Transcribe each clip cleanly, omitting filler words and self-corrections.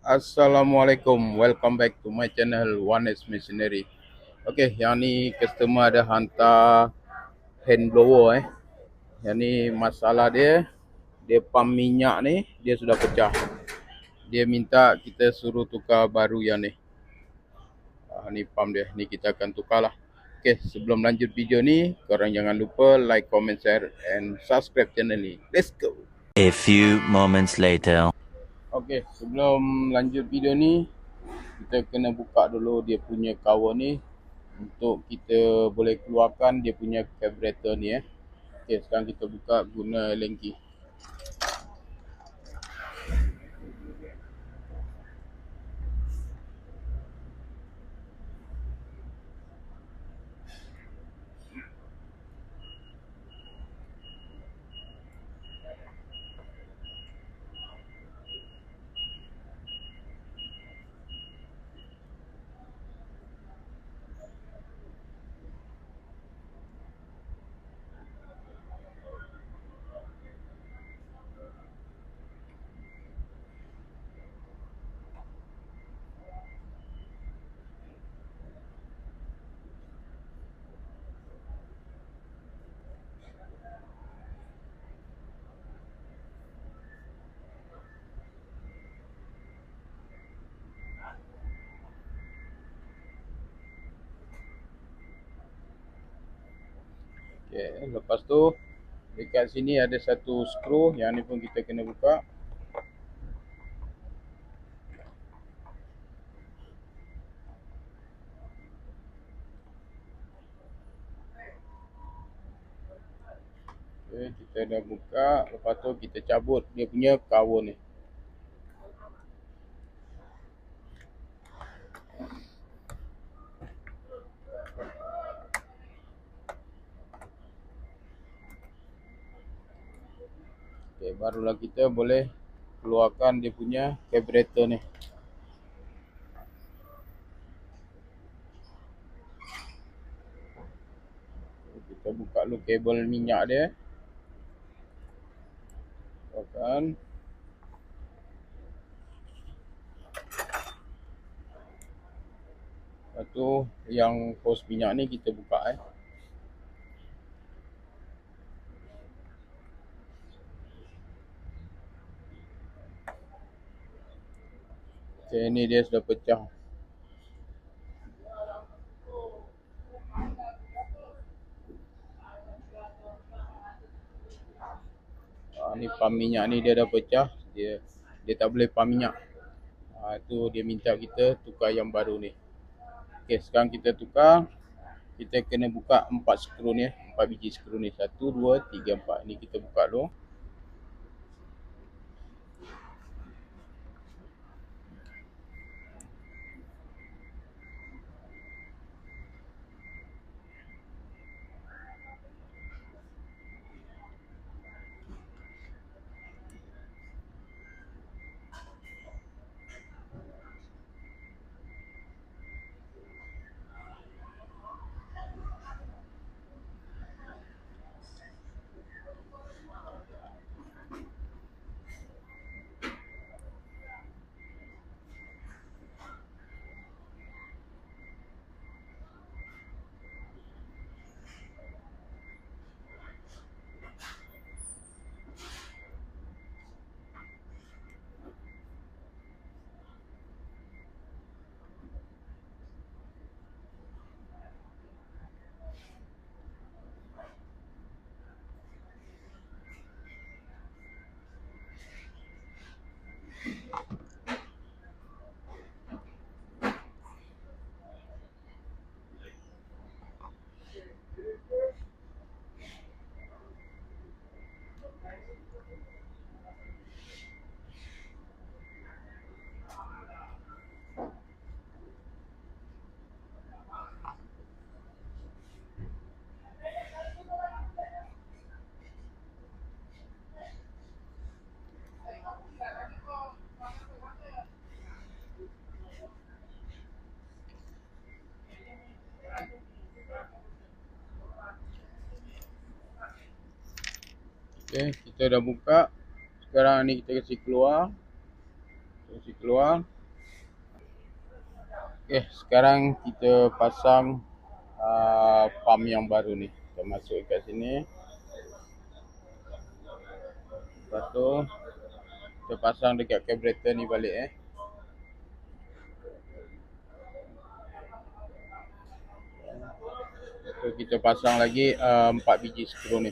Assalamualaikum, welcome back to my channel One S Machinery. Okay, yang ni customer ada hantar hand blower Yang ni masalah dia, dia pump minyak ni dia sudah pecah. Dia minta kita suruh tukar baru yang ni. Ni pump dia, ni kita akan tukar lah. Okay, sebelum lanjut video ni, korang jangan lupa like, comment, share and subscribe channel ni. Let's go. A few moments later. Okay, sebelum lanjut video ni, kita kena buka dulu dia punya cover ni untuk kita boleh keluarkan dia punya carburetor ni Okay, sekarang kita buka guna Allen key. Okay, lepas tu dekat sini ada satu skru, yang ni pun kita kena buka. Okay, kita dah buka, lepas tu kita cabut dia punya cover ni. Okay, barulah kita boleh keluarkan dia punya carburetor ni. Kita buka dulu kabel minyak dia. Keluarkan. Lepas tu yang hose minyak ni kita buka Okay, ni dia sudah pecah. Ni pump minyak ni dia dah pecah. Dia tak boleh pump minyak. Tu dia minta kita tukar yang baru ni. Okay, sekarang kita tukar. Kita kena buka 4 skru ni 4 biji skru ni. 1, 2, 3, 4. Ni kita buka dulu. Okay, kita dah buka. Sekarang ni kita kasi keluar. Kasi keluar. Okay, sekarang kita pasang pump yang baru ni. Kita masuk kat sini. Lepas tu kita pasang dekat carburetor ni balik Lepas tu kita pasang lagi 4 biji skru ni.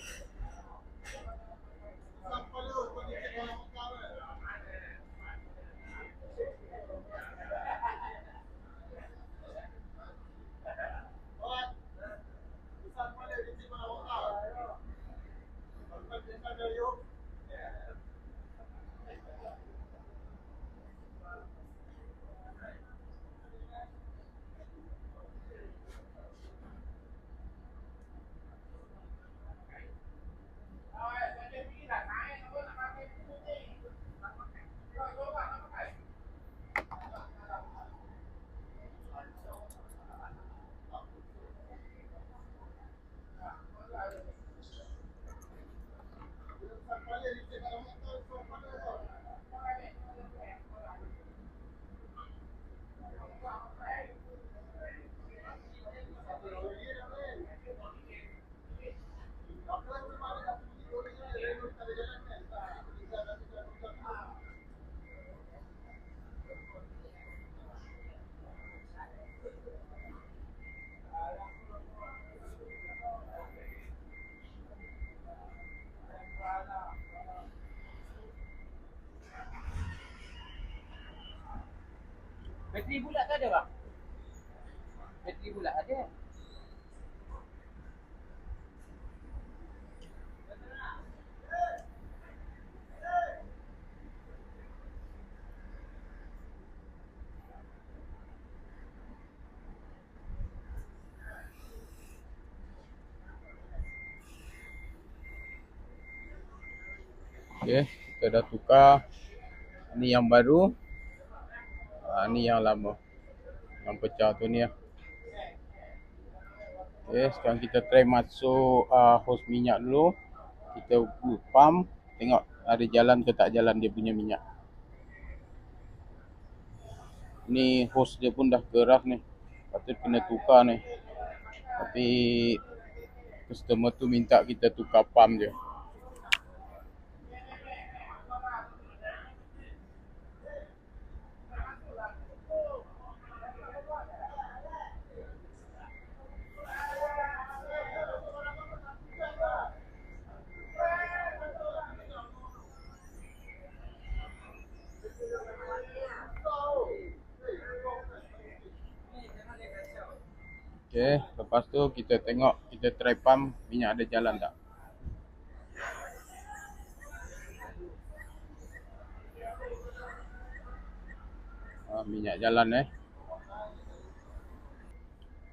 Bateri bulat tak ada bang? Bateri bulat ada. Okay, kita dah tukar. Ni yang baru. Ni yang lama. Yang pecah tu ni lah. Okay, sekarang kita try masuk hose minyak dulu. Kita pump. Tengok ada jalan ke tak jalan dia punya minyak. Ni hose dia pun dah keras ni. Patut kena tukar ni. Tapi customer tu minta kita tukar pump je. Okay, lepas tu kita tengok, kita try pump minyak ada jalan tak. Minyak jalan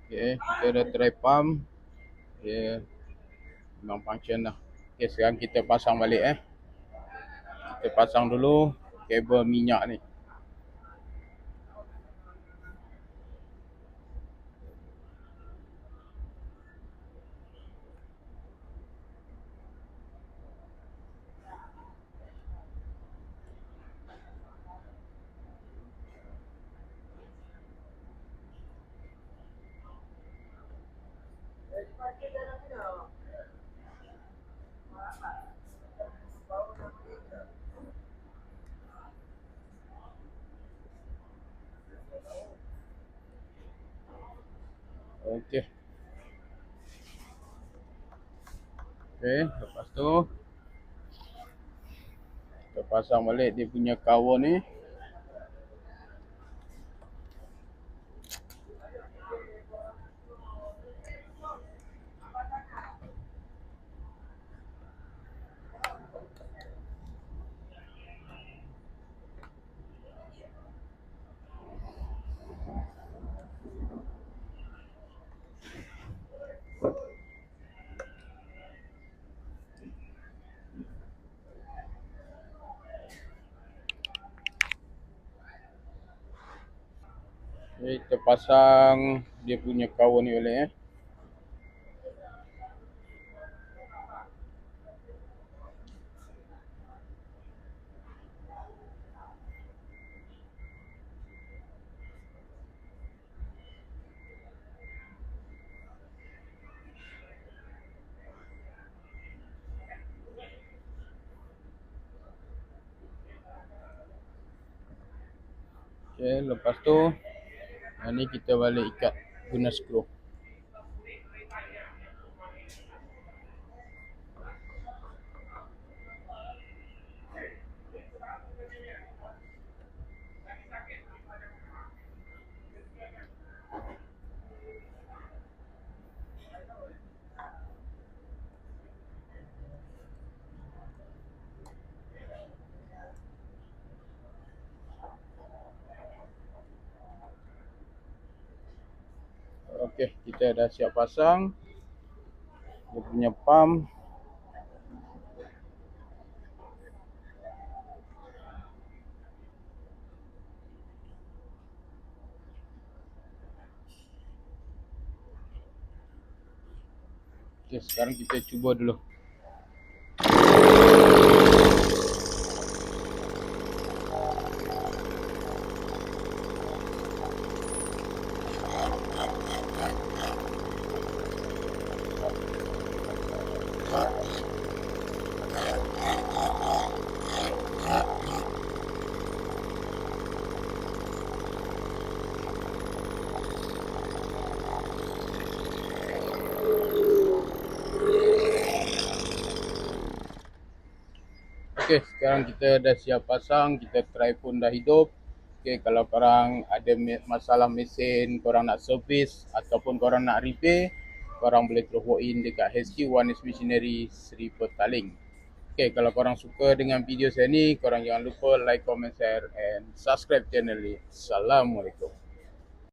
Okay, kita dah try pump. Dia memang function lah. Okay, sekarang kita pasang balik Kita pasang dulu kabel minyak ni. Okay. Okay, lepas tu kita pasang balik dia punya cover ni. Okay, kita pasang dia punya cover ni balik Okay, lepas tu yang ni kita balik ikat guna skru. Okey, kita dah siap pasang dia punya pump. Okey, sekarang kita cuba dulu. Okey, sekarang kita dah siap pasang, kita try pun dah hidup. Okey, kalau korang ada masalah mesin, korang nak servis ataupun korang nak repair, korang boleh terus walk in dekat HQ One S Machinery Seri Petaling. Okey, kalau korang suka dengan video saya ni, korang jangan lupa like, comment, share and subscribe channel ni. Assalamualaikum.